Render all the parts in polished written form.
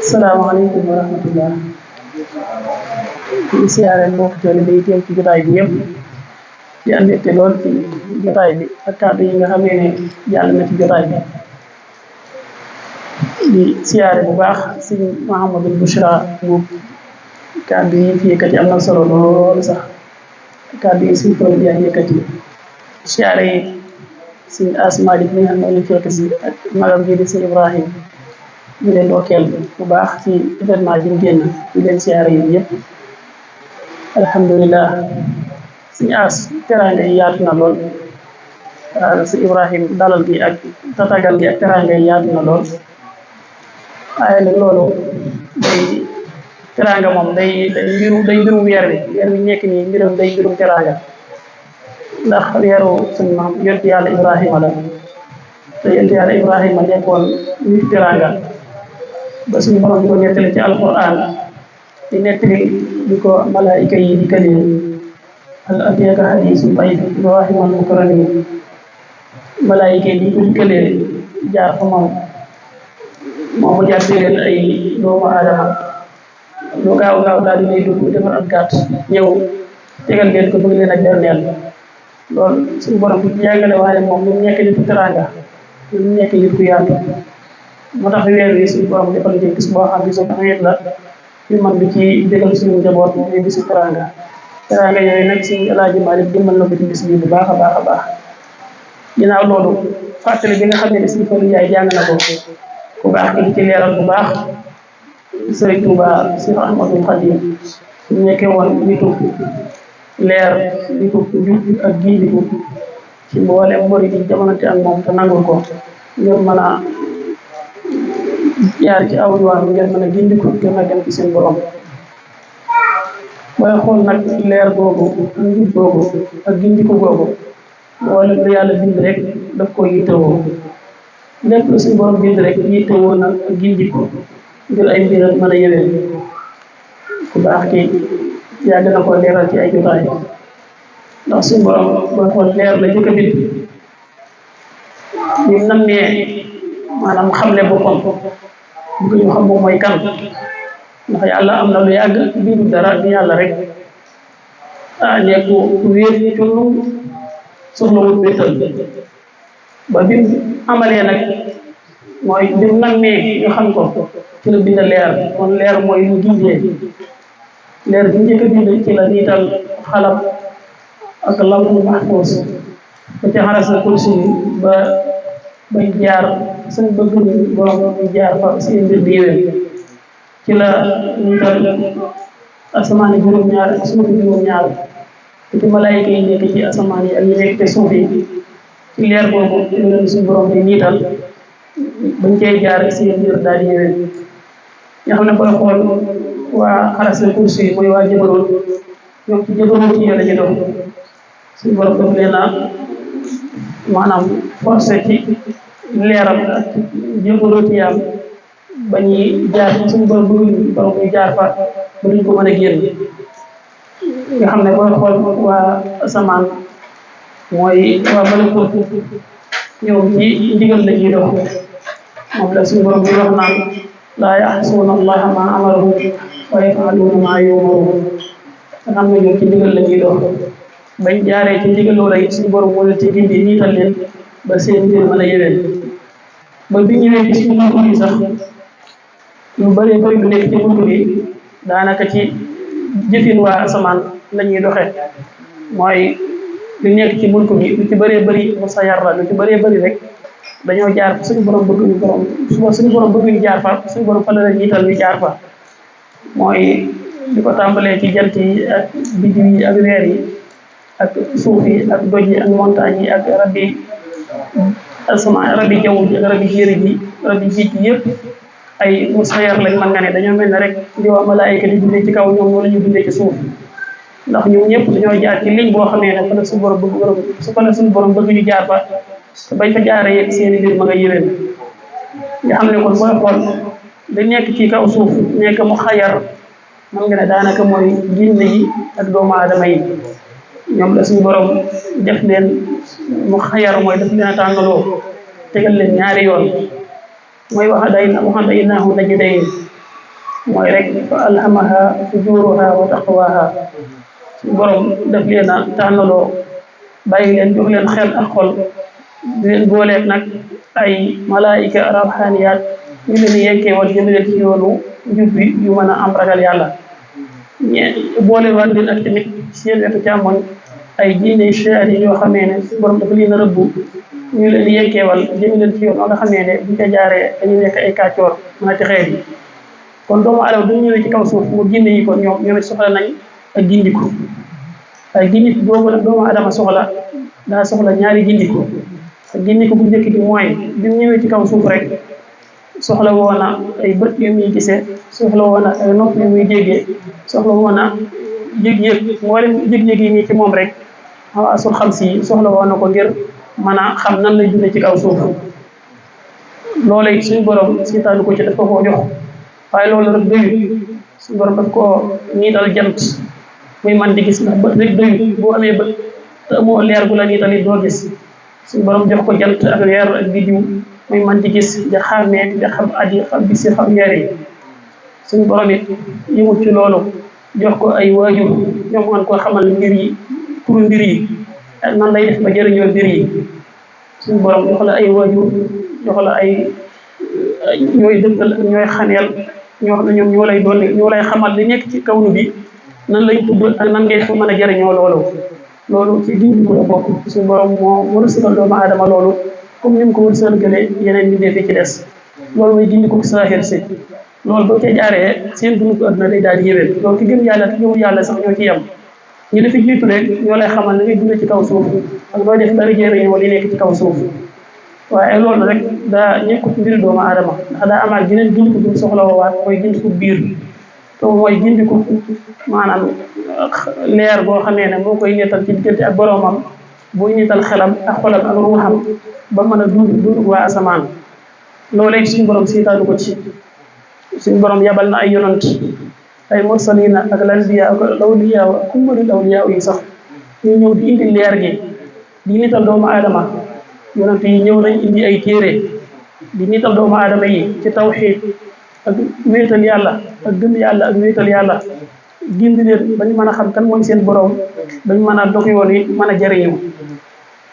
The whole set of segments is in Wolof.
salaamaaleykum wa rahmatullah. di siyaare mbokk taalibe yi teew ci jotaay bi yëpp di am mbégte lool ci jotaay bi ak kàddu yi nga xam ne jàll na ci jotaay bi. di siyaare bu baax si Mouhamadou Bouchra bu kàddu yi fi yëkkati am na solo lool sax kàddu yi suñu tool bi ak yëkkati siyaare yi suñu asmaalik mi nga xam ne ñu fekk si ak magam ji di si Ibrahim ñu leen dookeel bu baax ci événement bi ñu génn ñu leen siyaare yi yëpp. alhamdulilah suñu as teraanga yi yaatu na lool si Ibrahim dalal gi ak tatagal gi ak teraanga yi yaatu na lool waaye nag loolu day teraanga moom day mbirum weer wi nekk nii mbirum teraanga ndax weeru suñu maam yonent yàlla Ibrahima la te yonent yàlla Ibrahima nekkoon nit teraanga ba suñu borom di ko nettali ci alquran di nettali di ko malaayika yi di këlee hal ataaka hadiisu dayfi Ibrahima al-mukramin malaayika yi di ko këlee jaar fa moom mu jaar leen ay doomu aadama lu gaaw daal di lay dugg defar ak gàtt ñëw tegal leen ko bëgg leen ak berneel loolu suñu borom bu yàggale waaye moom lu nekk nit ku teraanga lu nekk nit ku yaatu moo tax weer wi suñu borom defal ci gis boo xam gisu xeet la fi man bi ci dégal suñu njaboot ñu bisu teraanga yooyu nag suñu Alaaji Maalik dimbal na ko ci bis bi bu baax a baax a baax. ginnaaw loolu fàttali bi nga xam ne suñu Fallu Njaay jàng na ko ku baax ki di ci leeral bu baax Sëriñ Tuubaa Seex Ahmadul Xaadim ñu nekkee woon nitu leer nitu jub ak giidiku ci mboolem murid yi jamonante ak moom te nangul ko ngir mën a jaar ci aw yoon ngir mën a gindiku ngir mën a dem ci seen borom. booy xool nag leer googu ak njub googu ak gindiku googu mboolem lu yàlla bind rek daf ko yittewoo lépp lu suñu borom bind rek yittewoo na ak gindiku ngir ay mbiram mën a yewee ku baax ki yàgg na ko leeral ci ay jotaay ndax suñu borom booy xool leer la jëkk a bind ñu nammee maanaam xamle boppam bëgg ñu xam moom mooy kan ndax yàlla am na lu yàgg bindu dara di yàlla rek nekku wéer cunnu soxlawul wéetal ba bi amalee nag mooy bi nammee ñu xam ko ci la bind leer kon leer mooy lu gindee leer bi njëkk a bind ci la niital xalam ak lawhul mahfuus ba ca xarasa kursi ba bay jaar suñ bëgg borom ñu jaar fa seen mbir di yéwén ci la niital asamaan yi juróom-ñaar ak suuf yi juróom-ñaar te ci malaayika yi nekk ci asamaan yi ak yi nekk ci suuf yi ci leer boobu lu leen suñu borom di niital bañ cee jaar seen mbir daal di yéwén nga xam ne booy xool waa xarasa kursi yi mooy waa jëbaroon ñoom ci jëbaroon ci yàlla ñu dox suñu borom daf leen a maanaam forcé ci leeram ak jëmbarootiyam ba ñuy jaar suñu borom bëgguñ borom ñu jaar fa ba duñ ko mën a génn nga xam ne booy xool waa asamaan mooy waa malakut ñoom ci ndigal la ñuy dox moom la suñu borom bi wax naan laa yaxsuuna allaha ma amarahum wa yafaluuna ma yumaruun nga xam ne ñoom ci ndigal la ñuy dox bañ jaaree ci ndigal loola it suñu borom moo leen ci gindi niital leen ba seen mbir mën a yeween ba bi ñëwee ci suñu mulk yi sax lu bëree bëri lu nekk ci mulk bi daanaka ci jëfin waa asamaan la ñuy doxee mooy lu nekk ci mulk bi lu ci bëree bëri musayar la lu ci bëree bëri rek dañoo jaar fa suñu borom bëgg ñu borom suñu borom bëgg ñu jaar fa suñu borom fa la leen niital ñu jaar fa mooy di ko tàmbalee ci jant yi ak biddiw yi ak weer yi ak suuf yi ak doj yi ak montagne yi ak rabi asamaan rabi jaww ji ak rabi jéeri ji rabi géej gi yëpp ay musayar lañ mën nga ne dañoo mel ne rek di waa malaayika di dundee ci kaw ñoom noonu la ñu dundee ci suuf ndax ñoom ñëpp dañoo jaar ci ligne boo xamee ne fa la suñu borom bëgg ñu jaar fa te bañ fa jaaree yëpp seen mbir ma nga yéwén nga xam ne kon booy xool da nekk ci kaw suuf nekk mu xayar man nga ne daanaka mooy jinne yi ak doomu aadama yi ñoom la suñu borom def leen mu xayar mooy def leen a tàngaloo tegal leen ñaari yoon mooy waxadaynaahu najdayn mooy rek fa alhamaha fujuraha wa taqwaha suñu borom daf leen a tànnaloo bàyyi leen jox leen xel ak xol di leen booleeg nag ay malaayika rawxaaniyaat ñu leen yenkeewal jëme leen ci yoonu njub bi yu mën a am ragal yàlla boole waat leen ak tamit seen wetu càmmoñ ay diine shaari yoo xamee ne suñu borom dafa leen a rëbb ñu leen yenkeewal jëme leen ci yoon nga xamee ne buñ ca jaaree dañuy nekk ay kàccoor mën a texee yi kon doomu aadama bu ñëwee ci kaw suuf mu ginne yi kon ñoom soxla nañ ak gindiku ay gindiku boobu nag doomu aadama daa soxla ñaari gindiku ak gindiku bu njëkk bi mooy bi mu ñëwee ci kaw suuf rek soxla woona ay bët yu muy gisee soxla woona ay nopp yu muy déggee soxla woona yëg-yëg mboolem yëg-yëg yi nii ci moom rek xawaasul xam si soxla woona ko ngir mën a xam nan lay dundee ci kaw suuf loolee suñu borom siitaanu ko ci daf ko koo jox waaye loolu rek doyut suñu borom daf koo niital jant muy man di gis ndax bët rek doyut boo amee bët te amoo leer gu la niital it doo gis suñu borom jox ko jant ak leer ak biddiw muy man di gis di xàmmee di xam at yi xam bis yi xam weer yi suñu borom it yëmut ci loolu jox ko ay waajur ñoom mën koo xamal mbir yi turu mbir yi ak nan lay def ba jëriñoo mbir yi suñu borom jox la ay waajur jox la ay ñooy dëkkal ñooy xaneel ñoo xam ne ñoom ñoo lay doon ñoo lay xamal li nekk ci kawnu bi nan lay tudd ak nan ngay fa mën a jëriñoo loolu ci diñ ko bokk suñu borom moo wërsëgal doomu aadama loolu comme ni mu ko wërsëgal gëlee yeneen ñu defee ci des loolu mooy dindi ko saaxir si loolu boo cee jaaree seen dund ko adduna day daal di yéwén loolu ki gëm yàlla te gëmul yàlla sax ñoo ci yem ñu defi jiitu rek ñoo lay xamal li ngay dund ci kaw suuf ak loo def dara jëriñoo li nekk ci kaw suuf waaye loolu rek daa nekkut mbiri doomu aadama ndax daa amaat geneen gindiku bu soxla woowaat mooy gindiku biir te mooy gindiku maanaam leer boo xamee ne moo koy nettal ci diggante ak boromam boo nettal xelam ak xolam ak ruuxam ba mën a dund waa asamaan loolee suñu borom siitaanu ko ci suñu borom yabal na ay yonant ay mursalina ak lanbiya ak lawliya ak kumbalil awliya yi sax ñu ñëw di indi leer gi di nital doomu aadama yonent yi ñëw nañ indi ay téere di nital doomu aadama yi ci tawxiid ak wéetal yàlla ak gëm yàlla ak wéetal yàlla gindi leen bañ mën a xam kan mooy seen borom bañ mën a dog yoon yi mën a jëriñu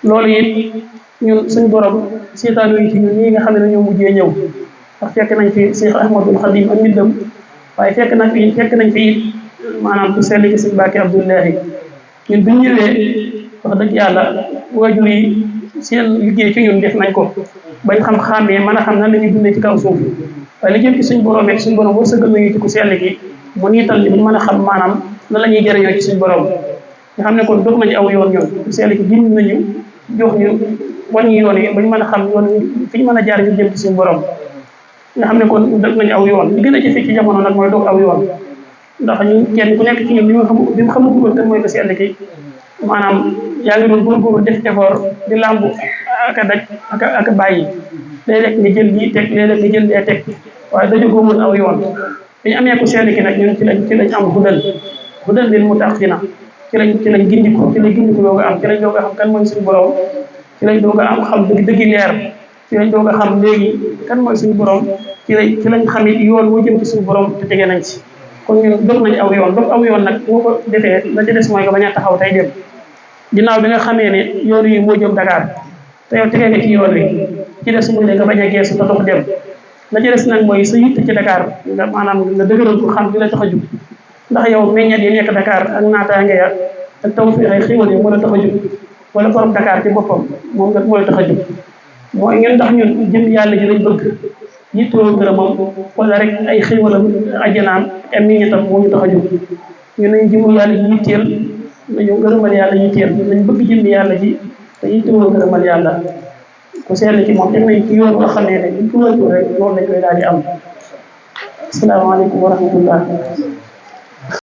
loolu it ñun suñu borom seetaan yi ci ñun ñii nga xam ne ñoo mujjee ñëw ndax fekk nañ fi Cheikh Ahmadul Xadim ak mbindam waaye fekk nañ fi it maanaam ku sell ci sëñ Mbàkke Abdullahi ñun bu ñu ñëwee wax dëgg yàlla waajur yi seen liggéey ci ñun def nañ ko bañ xam-xamee mën a xam nan la ñuy dundee ci kaw suuf waaye li jëm ci suñ borom it suñ borom wërsëgal nañu ci ku sell gi mu niital ñu mën a xam maanaam nan la ñuy jëriñoo ci suñ borom nga xam ne kon dox nañu aw yoon ñun ku sell gi bind nañu jox ñu wàññi yoon yi bañ mën a xam yoon fi ñu mën a jaar ñu jëm ci suñ borom nga xam ne kon dox nañu aw yoon li gën a jafe ci jamono nag mooy dox aw yoon ndax ñu kenn ku nekk ci ñun bi mu xamagul kan mooy ku sell gi maanaam yaa ngi doon góorgóorlu def effort di làmbu ak a daj ak a bàyyi léeg-léeg nga jël lii teg léeg-léeg nga jël lee teg waaye dañu góomoon aw yoon dañu amee ku sell ki nag ñun ci lañ am hudal lil muttaqina ci lañ gindiku dooga am ci lañ dooga xam kan mooy suñu borom ci lañ dooga am xam dëggi leer ci lañ dooga xam léegi kan mooy suñu borom ci lañ xam it yoon moo jëm ci suñu borom te tege nañ ci kon ñun dox nañ aw yoon nag boo ko defee la ci des mooy nga bañ a taxaw tey dem ginnaaw bi nga xamee ne yoon yi moo jëm Dakar te yow tegee nga ci yoon wi ci des muy ne nga bañ a geesu te dox dem la ci des nag mooy sa yitte ci Dakar nga maanaam nga dëgëral ko xam di la tax a jug ndax yow meññat yi nekk Dakar ak naataange ya ak taw fi ay xéwal yi moo la tax a jug wala borom Dakar ci boppam moom nga moo la tax a jug mooy ngeen ndax ñun jëm yàlla ji lañ bëgg yittoo ngërëmam wala rek ay xéwalam ajjanaam am meññatam moo ñu tax a jug ñu nañ jëmu yàlla ji yitteel nañu ngërëmal yàlla yitteel nañ bëgg jëm yàlla ji te yittewoo ngërëmal yàlla ku sell ci moom teg nañ ci yoon boo xamee ne buñ ko wëntu rek loolu lañ koy daal di am asalaamaaleykum wa rahmatullah